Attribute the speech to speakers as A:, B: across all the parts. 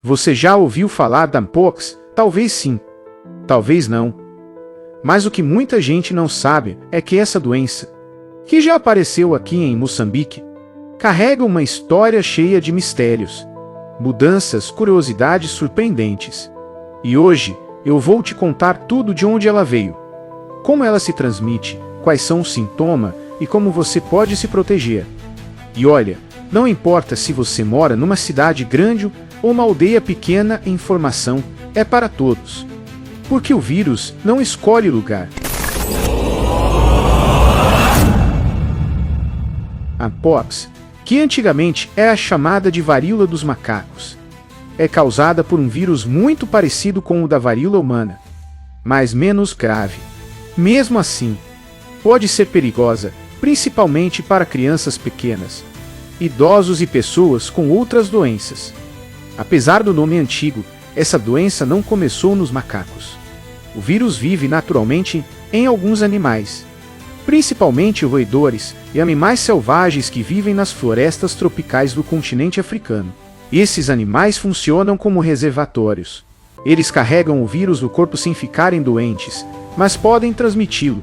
A: Você já ouviu falar da Mpox? Talvez sim, talvez não. Mas o que muita gente não sabe é que essa doença, que já apareceu aqui em Moçambique, carrega uma história cheia de mistérios, mudanças, curiosidades surpreendentes. E hoje eu vou te contar tudo de onde ela veio, como ela se transmite, quais são os sintomas e como você pode se proteger. E olha, não importa se você mora numa cidade grande ou uma aldeia pequena, informação é para todos. Porque o vírus não escolhe lugar. A Mpox, que antigamente era chamada de varíola dos macacos, é causada por um vírus muito parecido com o da varíola humana, mas menos grave. Mesmo assim, pode ser perigosa, principalmente para crianças pequenas, idosos e pessoas com outras doenças. Apesar do nome antigo, essa doença não começou nos macacos. O vírus vive naturalmente em alguns animais, principalmente roedores e animais selvagens que vivem nas florestas tropicais do continente africano. Esses animais funcionam como reservatórios. Eles carregam o vírus no corpo sem ficarem doentes, mas podem transmiti-lo.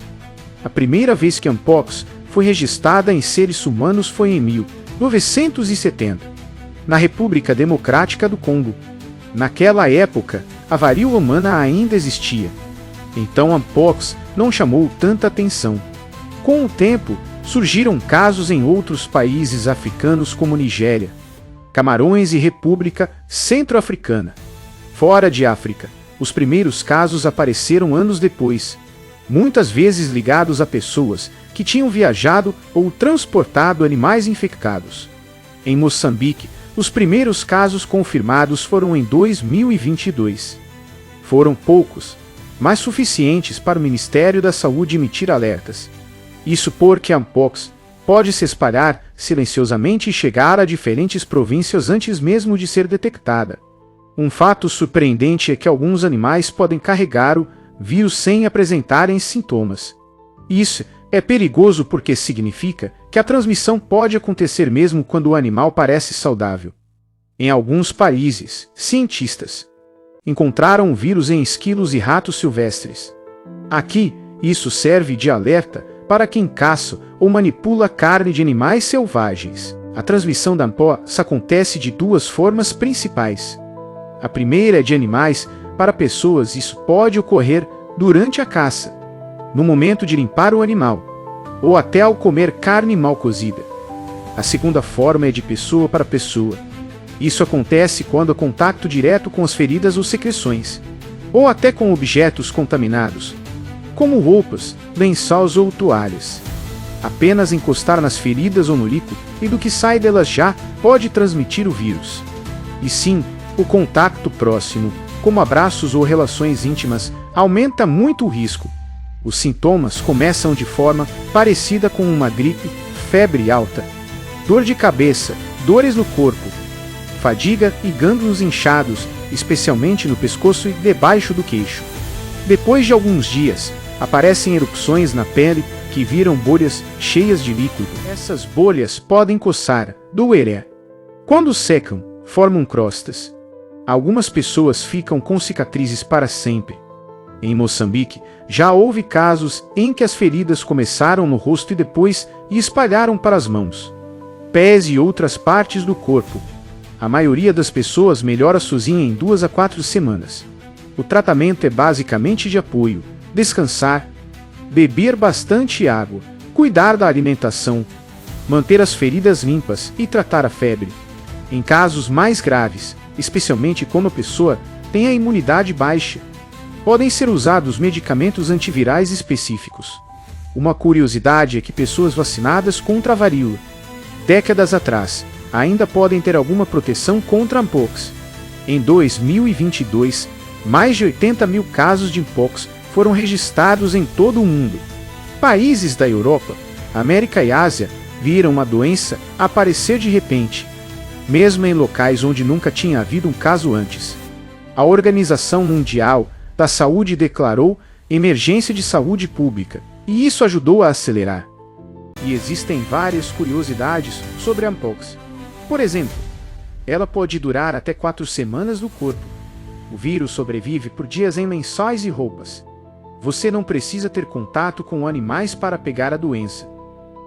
A: A primeira vez que a Mpox foi registrada em seres humanos foi em 1970. Na República Democrática do Congo. Naquela época, a varíola humana ainda existia. Então a Mpox não chamou tanta atenção. Com o tempo, surgiram casos em outros países africanos como Nigéria, Camarões e República Centro-Africana. Fora de África, os primeiros casos apareceram anos depois, muitas vezes ligados a pessoas que tinham viajado ou transportado animais infectados. Em Moçambique, os primeiros casos confirmados foram em 2022. Foram poucos, mas suficientes para o Ministério da Saúde emitir alertas. Isso porque a Mpox pode se espalhar silenciosamente e chegar a diferentes províncias antes mesmo de ser detectada. Um fato surpreendente é que alguns animais podem carregar o vírus sem apresentarem sintomas. Isso é perigoso porque significa que a transmissão pode acontecer mesmo quando o animal parece saudável. Em alguns países, cientistas encontraram o vírus em esquilos e ratos silvestres. Aqui, isso serve de alerta para quem caça ou manipula carne de animais selvagens. A transmissão da Mpox acontece de duas formas principais. A primeira é de animais para pessoas. Isso pode ocorrer durante a caça, no momento de limpar o animal, ou até ao comer carne mal cozida. A segunda forma é de pessoa para pessoa. Isso acontece quando há contato direto com as feridas ou secreções, ou até com objetos contaminados, como roupas, lençóis ou toalhas. Apenas encostar nas feridas ou no líquido e do que sai delas já pode transmitir o vírus. E sim, o contato próximo, como abraços ou relações íntimas, aumenta muito o risco. Os sintomas começam de forma parecida com uma gripe, febre alta, dor de cabeça, dores no corpo, fadiga e gânglios inchados, especialmente no pescoço e debaixo do queixo. Depois de alguns dias, aparecem erupções na pele que viram bolhas cheias de líquido. Essas bolhas podem coçar, doer. Quando secam, formam crostas. Algumas pessoas ficam com cicatrizes para sempre. Em Moçambique, já houve casos em que as feridas começaram no rosto e depois espalharam para as mãos, pés e outras partes do corpo. A maioria das pessoas melhora sozinha em 2 a 4 semanas. O tratamento é basicamente de apoio, descansar, beber bastante água, cuidar da alimentação, manter as feridas limpas e tratar a febre. Em casos mais graves, especialmente quando a pessoa tem a imunidade baixa, podem ser usados medicamentos antivirais específicos. Uma curiosidade é que pessoas vacinadas contra a varíola, décadas atrás, ainda podem ter alguma proteção contra a Mpox. Em 2022, mais de 80 mil casos de Mpox foram registrados em todo o mundo. Países da Europa, América e Ásia viram a doença aparecer de repente, mesmo em locais onde nunca tinha havido um caso antes. A Organização Mundial da Saúde declarou emergência de saúde pública, e isso ajudou a acelerar. E existem várias curiosidades sobre a Mpox. Por exemplo, Ela pode durar até 4 semanas no corpo. O vírus sobrevive por dias em lençóis e roupas. Você não precisa ter contato com animais para pegar a doença.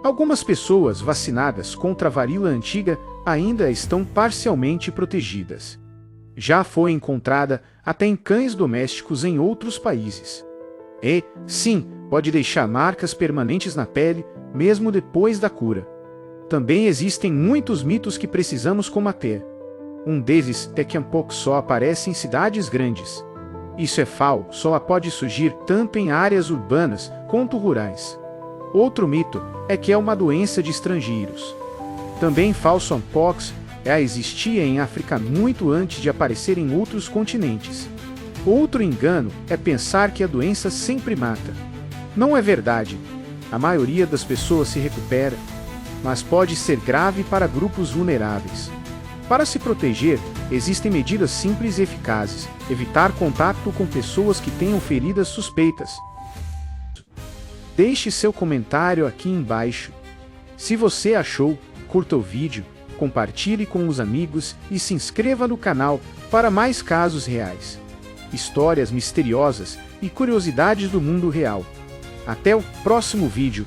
A: Algumas pessoas vacinadas contra a varíola antiga ainda estão parcialmente protegidas. Já foi encontrada até em cães domésticos em outros países. E, sim, pode deixar marcas permanentes na pele, mesmo depois da cura. Também existem muitos mitos que precisamos combater. Um deles é que a mpox só aparece em cidades grandes. Isso é falso, só pode surgir tanto em áreas urbanas quanto rurais. Outro mito é que é uma doença de estrangeiros. Também falso, a mpox existia em África muito antes de aparecer em outros continentes. Outro engano é pensar que a doença sempre mata. Não é verdade. A maioria das pessoas se recupera, mas pode ser grave para grupos vulneráveis. Para se proteger, existem medidas simples e eficazes. Evitar contato com pessoas que tenham feridas suspeitas. Deixe seu comentário aqui embaixo. Se você achou, curta o vídeo, compartilhe com os amigos e se inscreva no canal para mais casos reais, histórias misteriosas e curiosidades do mundo real. Até o próximo vídeo.